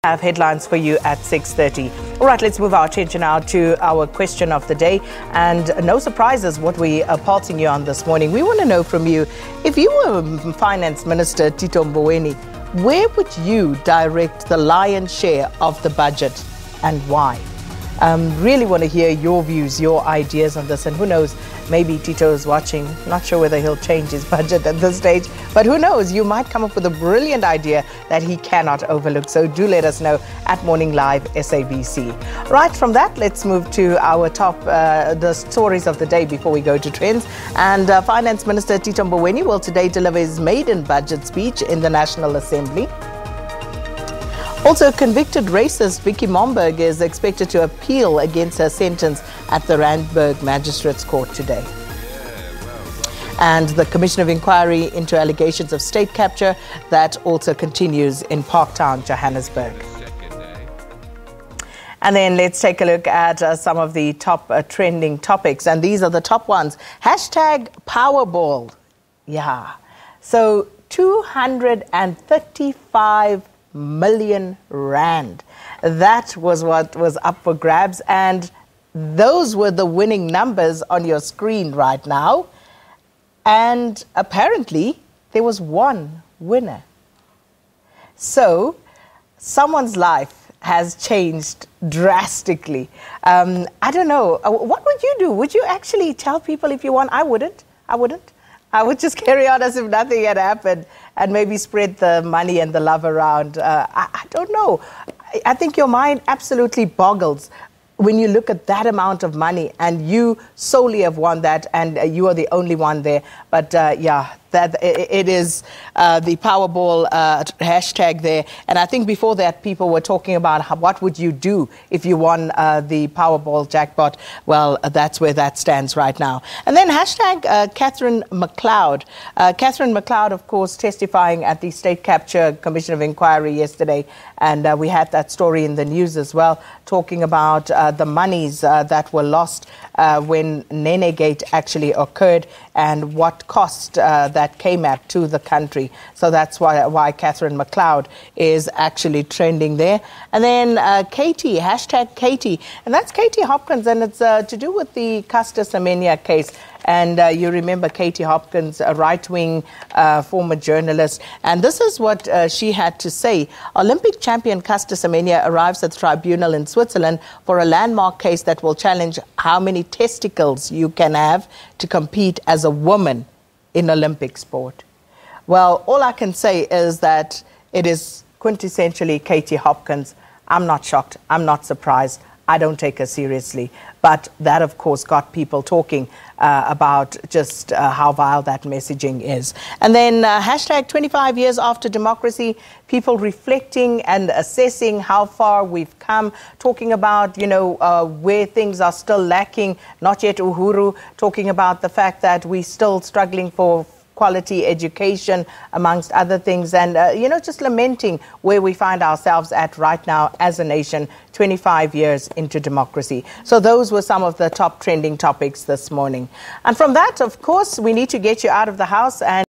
Have headlines for you at 6:30. All right, let's move our attention now to our question of the day. And no surprises what we are pulsing you on this morning. We want to know from you, if you were Finance Minister Tito Mboweni, where would you direct the lion's share of the budget and why? Really want to hear your views, your ideas on this. And who knows, maybe Tito is watching. Not sure whether he'll change his budget at this stage. But who knows, you might come up with a brilliant idea that he cannot overlook. So do let us know at Morning Live SABC. Right, from that, let's move to our top, the stories of the day before we go to trends. And Finance Minister Tito Mboweni will today deliver his maiden budget speech in the National Assembly. Also, convicted racist Vicky Momberg is expected to appeal against her sentence at the Randburg Magistrates Court today. And the Commission of Inquiry into allegations of state capture, that also continues in Parktown, Johannesburg. And then let's take a look at some of the top trending topics. And these are the top ones. Hashtag Powerball. Yeah. So 235 million rand. That was what was up for grabs, and those were the winning numbers on your screen right now. And apparently there was one winner. So someone's life has changed drastically. I don't know. What would you do? Would you actually tell people if you won? I wouldn't. I would just carry on as if nothing had happened and maybe spread the money and the love around. I don't know. I think your mind absolutely boggles when you look at that amount of money and you solely have won that and you are the only one there. But yeah, that it is the Powerball hashtag there. And I think before that, people were talking about what would you do if you won the Powerball jackpot. Well, that's where that stands right now. And then hashtag Catherine McLeod. Catherine McLeod, of course, testifying at the State Capture Commission of Inquiry yesterday. And we had that story in the news as well, talking about the monies that were lost when Nenegate actually occurred and what cost that came at to the country. So that's why Catherine McLeod is actually trending there. And then Katie, hashtag Katie. And that's Katie Hopkins, and it's to do with the Caster Semenya case. And you remember Katie Hopkins, a right-wing former journalist. And this is what she had to say. Olympic champion Caster Semenya arrives at the tribunal in Switzerland for a landmark case that will challenge how many testicles you can have to compete as a woman in Olympic sport. Well, all I can say is that it is quintessentially Katie Hopkins. I'm not shocked. I'm not surprised. I don't take her seriously. But that, of course, got people talking about just how vile that messaging is. And then hashtag 25 years after democracy, people reflecting and assessing how far we've come, talking about, you know, where things are still lacking, not yet Uhuru, talking about the fact that we're still struggling for quality education, amongst other things, and, you know, just lamenting where we find ourselves at right now as a nation, 25 years into democracy. So those were some of the top trending topics this morning. And from that, of course, we need to get you out of the house and